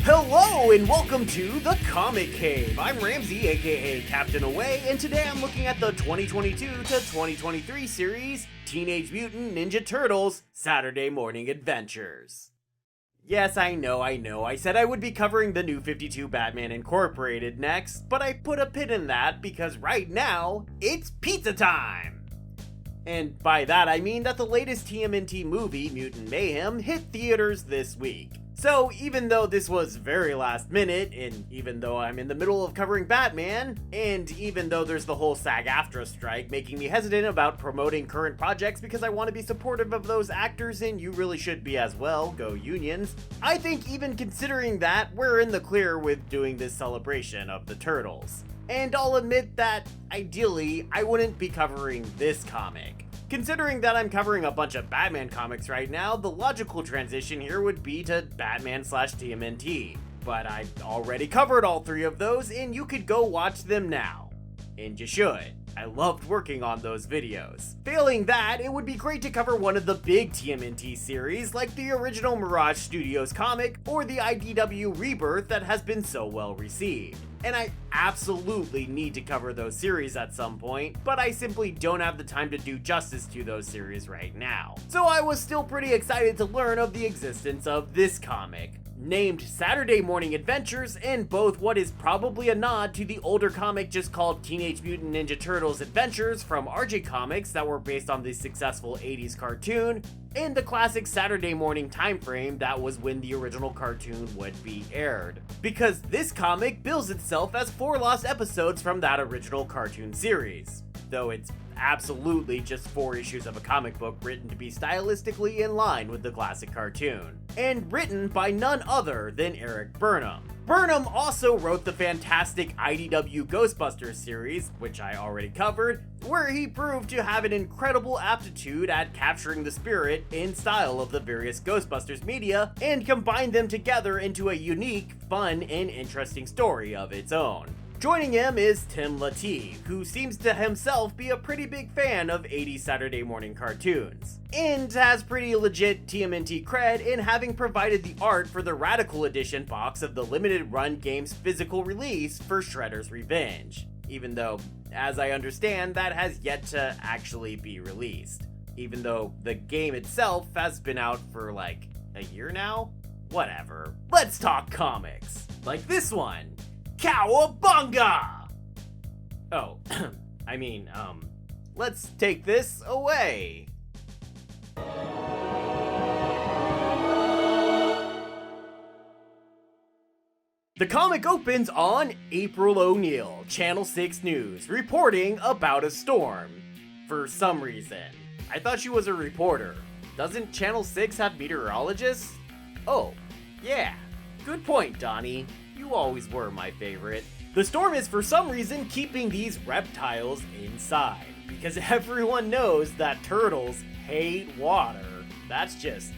Hello and welcome to the Comic Cave. I'm Ramsey, aka Captain Away, and today I'm looking at the 2022 to 2023 series Teenage Mutant Ninja Turtles Saturday Morning Adventures. Yes, I know, I said I would be covering the New 52 Batman Incorporated next, but I put a pin in that because right now, it's pizza time! And by that I mean that the latest TMNT movie, Mutant Mayhem, hit theaters this week. So even though this was very last minute, and even though I'm in the middle of covering Batman, and even though there's the whole SAG-AFTRA strike making me hesitant about promoting current projects because I want to be supportive of those actors and you really should be as well, go unions, I think even considering that, we're in the clear with doing this celebration of the Turtles. And I'll admit that, ideally, I wouldn't be covering this comic. Considering that I'm covering a bunch of Batman comics right now, the logical transition here would be to Batman/TMNT. But I've already covered all three of those, and you could go watch them now. And you should. I loved working on those videos. Failing that, it would be great to cover one of the big TMNT series, like the original Mirage Studios comic, or the IDW Rebirth that has been so well received. And I absolutely need to cover those series at some point, but I simply don't have the time to do justice to those series right now. So I was still pretty excited to learn of the existence of this comic, named Saturday Morning Adventures, and both what is probably a nod to the older comic just called Teenage Mutant Ninja Turtles Adventures from RJ Comics that were based on the successful 80s cartoon, and the classic Saturday morning time frame that was when the original cartoon would be aired. Because this comic bills itself as 4 lost episodes from that original cartoon series, though it's absolutely just 4 issues of a comic book written to be stylistically in line with the classic cartoon, and written by none other than Eric Burnham. Burnham also wrote the fantastic IDW Ghostbusters series, which I already covered, where he proved to have an incredible aptitude at capturing the spirit and style of the various Ghostbusters media and combined them together into a unique, fun, and interesting story of its own. Joining him is Tim Lateef, who seems to himself be a pretty big fan of 80s Saturday morning cartoons, and has pretty legit TMNT cred in having provided the art for the Radical Edition box of the limited run game's physical release for Shredder's Revenge, even though, as I understand, that has yet to actually be released, even though the game itself has been out for like a year now? Whatever. Let's talk comics. Like this one. Cowabunga! Oh, let's take this away. The comic opens on April O'Neil, Channel 6 News, reporting about a storm. For some reason. I thought she was a reporter. Doesn't Channel 6 have meteorologists? Oh, yeah. Good point, Donnie. You always were my favorite. The storm is for some reason keeping these reptiles inside, because everyone knows that turtles hate water. That's just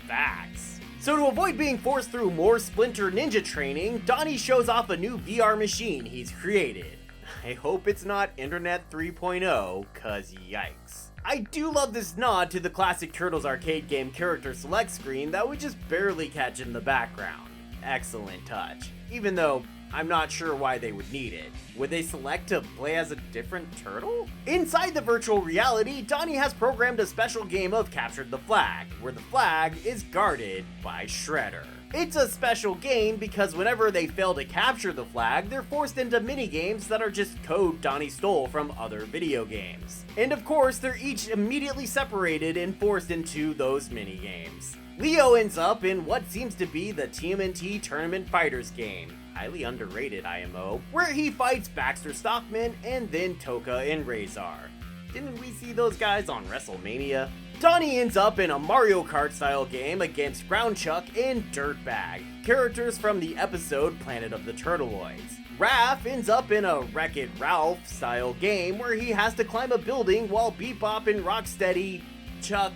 facts. So to avoid being forced through more Splinter ninja training, Donnie shows off a new VR machine he's created. I hope it's not Internet 3.0, cause yikes. I do love this nod to the classic Turtles arcade game character select screen that we just barely catch in the background. Excellent touch. Even though I'm not sure why they would need it. Would they select to play as a different turtle? Inside the virtual reality, Donnie has programmed a special game of Captured the Flag, where the flag is guarded by Shredder. It's a special game because whenever they fail to capture the flag, they're forced into minigames that are just code Donnie stole from other video games. And of course, they're each immediately separated and forced into those minigames. Leo ends up in what seems to be the TMNT Tournament Fighters game, highly underrated IMO, where he fights Baxter Stockman and then Toka and Razor. Didn't we see those guys on WrestleMania? Donnie ends up in a Mario Kart style game against Brown Chuck and Dirtbag, characters from the episode Planet of the Turtleoids. Raph ends up in a Wreck-It Ralph style game where he has to climb a building while Bebop and Rocksteady chuck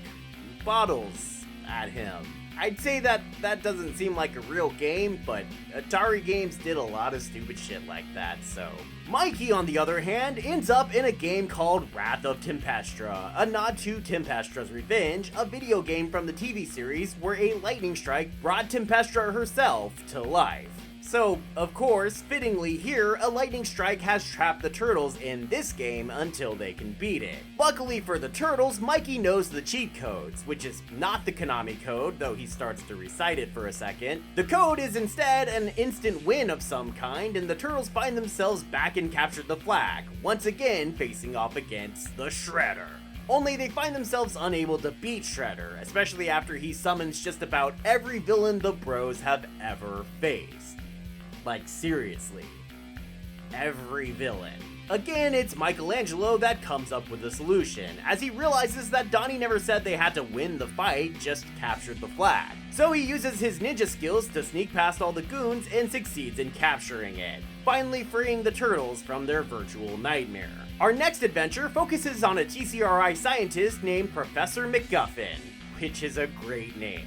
bottles at him. I'd say that doesn't seem like a real game, but Atari games did a lot of stupid shit like that, so. Mikey, on the other hand, ends up in a game called Wrath of Tempestra, a nod to Tempestra's Revenge, a video game from the TV series where a lightning strike brought Tempestra herself to life. So, of course, fittingly here, a lightning strike has trapped the turtles in this game until they can beat it. Luckily for the turtles, Mikey knows the cheat codes, which is not the Konami code, though he starts to recite it for a second. The code is instead an instant win of some kind, and the turtles find themselves back and capture the flag, once again facing off against the Shredder. Only they find themselves unable to beat Shredder, especially after he summons just about every villain the bros have ever faced. Like, seriously. Every villain. Again, it's Michelangelo that comes up with a solution, as he realizes that Donnie never said they had to win the fight, just captured the flag. So he uses his ninja skills to sneak past all the goons and succeeds in capturing it, finally freeing the turtles from their virtual nightmare. Our next adventure focuses on a TCRI scientist named Professor MacGuffin, which is a great name.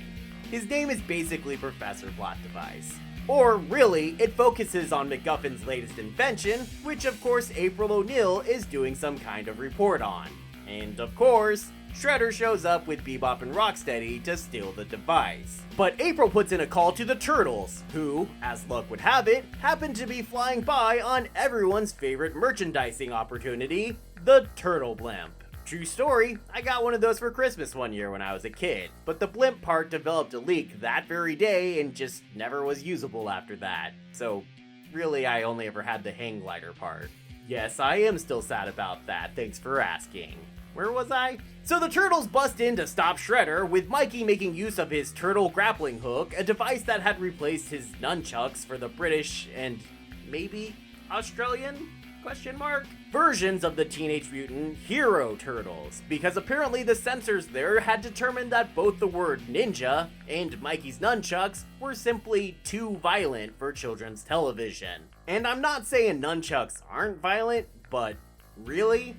His name is basically Professor Plot Device. Or really, it focuses on MacGuffin's latest invention, which of course April O'Neil is doing some kind of report on. And of course, Shredder shows up with Bebop and Rocksteady to steal the device. But April puts in a call to the Turtles, who, as luck would have it, happen to be flying by on everyone's favorite merchandising opportunity, the Turtle Blimp. True story, I got one of those for Christmas one year when I was a kid, but the blimp part developed a leak that very day and just never was usable after that. So really, I only ever had the hang glider part. Yes, I am still sad about that, thanks for asking. Where was I? So the turtles bust in to stop Shredder, with Mikey making use of his turtle grappling hook, a device that had replaced his nunchucks for the British and maybe Australian? Versions of the Teenage Mutant Hero Turtles, because apparently the censors there had determined that both the word ninja and Mikey's nunchucks were simply too violent for children's television. And I'm not saying nunchucks aren't violent, but really?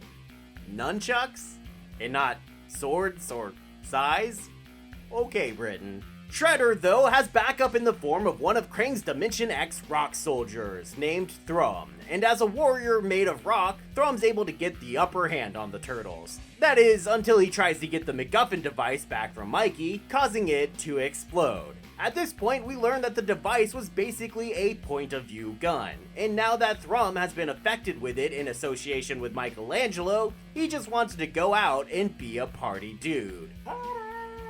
Nunchucks? And not swords or sais? Okay, Britain. Shredder, though, has backup in the form of one of Krang's Dimension X rock soldiers, named Thrum, and as a warrior made of rock, Thrum's able to get the upper hand on the turtles. That is, until he tries to get the MacGuffin device back from Mikey, causing it to explode. At this point, we learn that the device was basically a point-of-view gun, and now that Thrum has been affected with it in association with Michelangelo, he just wants to go out and be a party dude.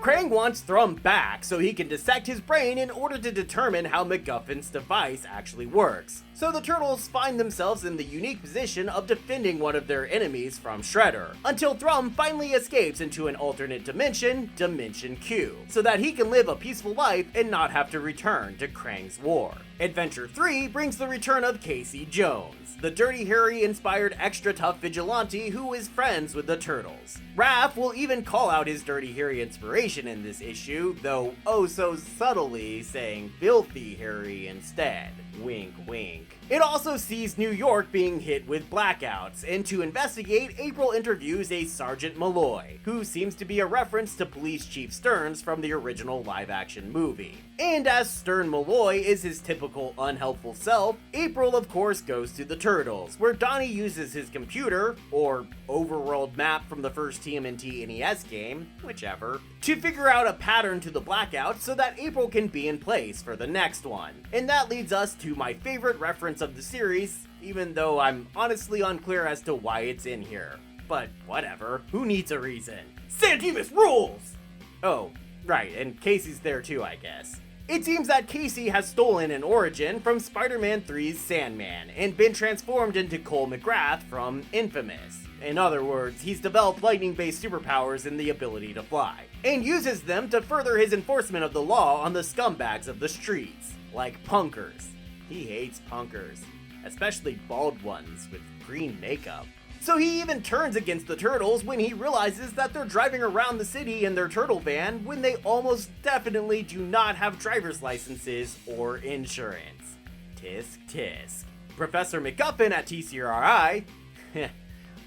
Krang wants Thrum back so he can dissect his brain in order to determine how MacGuffin's device actually works. So the turtles find themselves in the unique position of defending one of their enemies from Shredder, until Thrum finally escapes into an alternate dimension, Dimension Q, so that he can live a peaceful life and not have to return to Krang's war. Adventure 3 brings the return of Casey Jones, the Dirty Harry-inspired extra-tough vigilante who is friends with the Turtles. Raph will even call out his Dirty Harry inspiration in this issue, though oh so subtly saying Filthy Harry instead. Wink wink. It also sees New York being hit with blackouts, and to investigate, April interviews a Sergeant Malloy, who seems to be a reference to Police Chief Stearns from the original live-action movie. And as Stern Malloy is his typical unhelpful self, April of course goes to the Turtles, where Donnie uses his computer, or overworld map from the first TMNT NES game, whichever, to figure out a pattern to the blackout so that April can be in place for the next one. And that leads us to my favorite reference of the series, even though I'm honestly unclear as to why it's in here. But whatever, who needs a reason? Santimus rules! Oh, right, and Casey's there too, I guess. It seems that Casey has stolen an origin from Spider-Man 3's Sandman and been transformed into Cole McGrath from Infamous. In other words, he's developed lightning-based superpowers and the ability to fly, and uses them to further his enforcement of the law on the scumbags of the streets, like punkers. He hates punkers, especially bald ones with green makeup. So he even turns against the Turtles when he realizes that they're driving around the city in their turtle van when they almost definitely do not have driver's licenses or insurance. Tisk tisk. Professor MacGuffin at TCRI,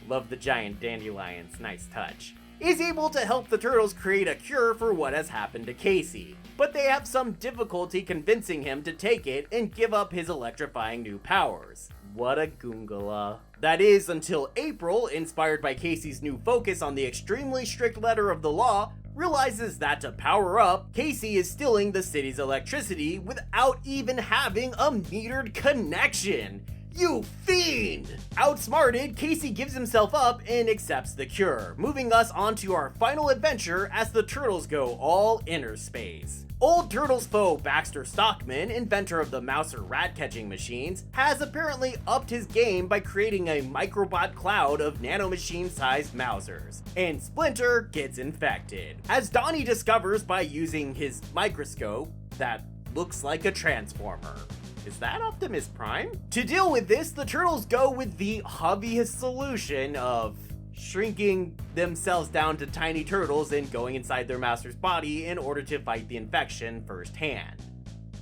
love the giant dandelions, nice touch, is able to help the Turtles create a cure for what has happened to Casey. But they have some difficulty convincing him to take it and give up his electrifying new powers. What a goongala. That is, until April, inspired by Casey's new focus on the extremely strict letter of the law, realizes that to power up, Casey is stealing the city's electricity without even having a metered connection. You fiend! Outsmarted, Casey gives himself up and accepts the cure, moving us on to our final adventure as the Turtles go all inner space. Old Turtles foe Baxter Stockman, inventor of the Mouser rat-catching machines, has apparently upped his game by creating a microbot cloud of nanomachine-sized Mousers, and Splinter gets infected, as Donnie discovers by using his microscope that looks like a transformer. Is that Optimus Prime? To deal with this, the Turtles go with the obvious solution of shrinking themselves down to tiny turtles and going inside their master's body in order to fight the infection firsthand.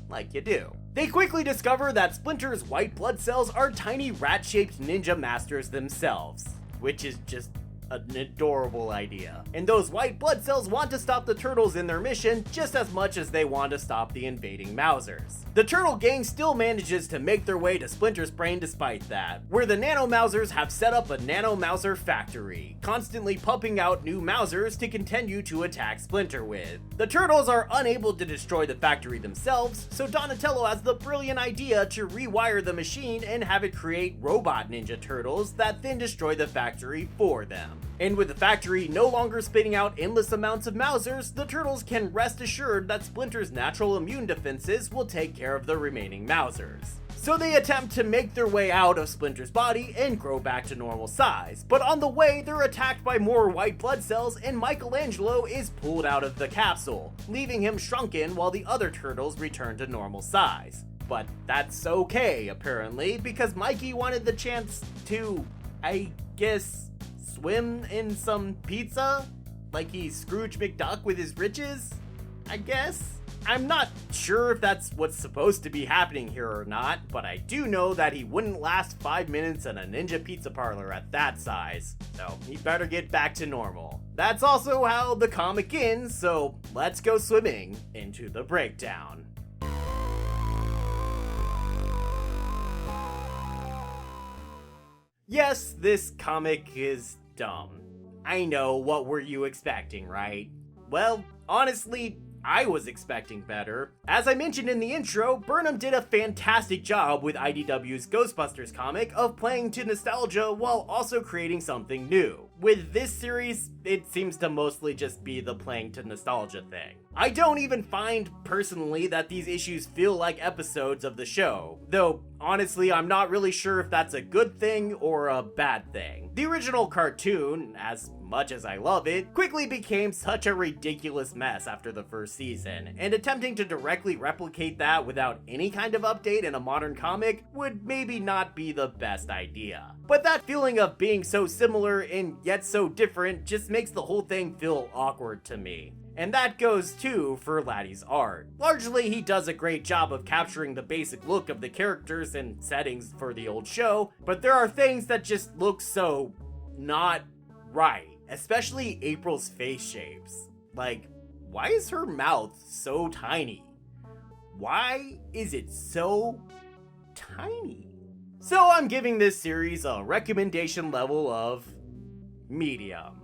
Like you do. They quickly discover that Splinter's white blood cells are tiny rat-shaped ninja masters themselves, which is just an adorable idea. And those white blood cells want to stop the Turtles in their mission just as much as they want to stop the invading Mousers. The Turtle gang still manages to make their way to Splinter's brain despite that, where the Nano Mousers have set up a Nano Mouser factory, constantly pumping out new Mousers to continue to attack Splinter with. The Turtles are unable to destroy the factory themselves, so Donatello has the brilliant idea to rewire the machine and have it create robot Ninja Turtles that then destroy the factory for them. And with the factory no longer spitting out endless amounts of Mousers, the Turtles can rest assured that Splinter's natural immune defenses will take care of the remaining Mousers. So they attempt to make their way out of Splinter's body and grow back to normal size, but on the way they're attacked by more white blood cells and Michelangelo is pulled out of the capsule, leaving him shrunken while the other Turtles return to normal size. But that's okay, apparently, because Mikey wanted the chance to, I guess, swim in some pizza? Like he's Scrooge McDuck with his riches? I guess? I'm not sure if that's what's supposed to be happening here or not, but I do know that he wouldn't last 5 minutes in a ninja pizza parlor at that size, so he better get back to normal. That's also how the comic ends, so let's go swimming into the breakdown. Yes, this comic is dumb. I know, what were you expecting, right? Well, honestly, I was expecting better. As I mentioned in the intro, Burnham did a fantastic job with IDW's Ghostbusters comic of playing to nostalgia while also creating something new. With this series, it seems to mostly just be the playing to nostalgia thing. I don't even find, personally, that these issues feel like episodes of the show, though honestly I'm not really sure if that's a good thing or a bad thing. The original cartoon, as much as I love it, quickly became such a ridiculous mess after the first season, and attempting to directly replicate that without any kind of update in a modern comic would maybe not be the best idea. But that feeling of being so similar and yet so different just makes the whole thing feel awkward to me. And that goes too for Laddie's art. Largely, he does a great job of capturing the basic look of the characters and settings for the old show, but there are things that just look so not right, especially April's face shapes. Like, why is her mouth so tiny? Why is it so tiny? So I'm giving this series a recommendation level of medium.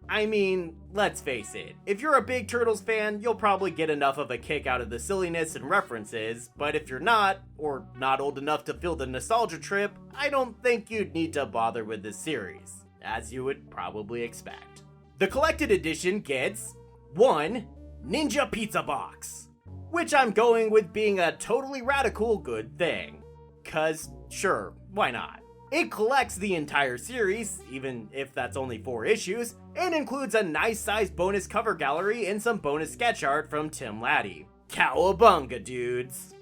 I mean, let's face it, if you're a big Turtles fan, you'll probably get enough of a kick out of the silliness and references, but if you're not, or not old enough to feel the nostalgia trip, I don't think you'd need to bother with this series, as you would probably expect. The collected edition gets 1 Ninja Pizza Box, which I'm going with being a totally radical good thing. 'Cause, sure, why not? It collects the entire series, even if that's only 4 issues, and includes a nice-sized bonus cover gallery and some bonus sketch art from Tim Laddie. Cowabunga, dudes!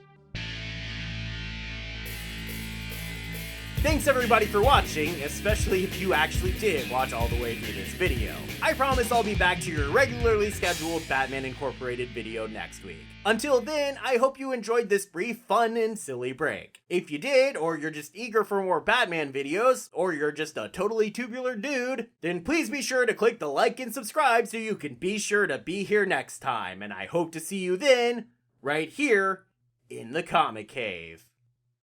Thanks everybody for watching, especially if you actually did watch all the way through this video. I promise I'll be back to your regularly scheduled Batman Incorporated video next week. Until then, I hope you enjoyed this brief, fun, and silly break. If you did, or you're just eager for more Batman videos, or you're just a totally tubular dude, then please be sure to click the like and subscribe so you can be sure to be here next time, and I hope to see you then, right here, in the Comic Cave.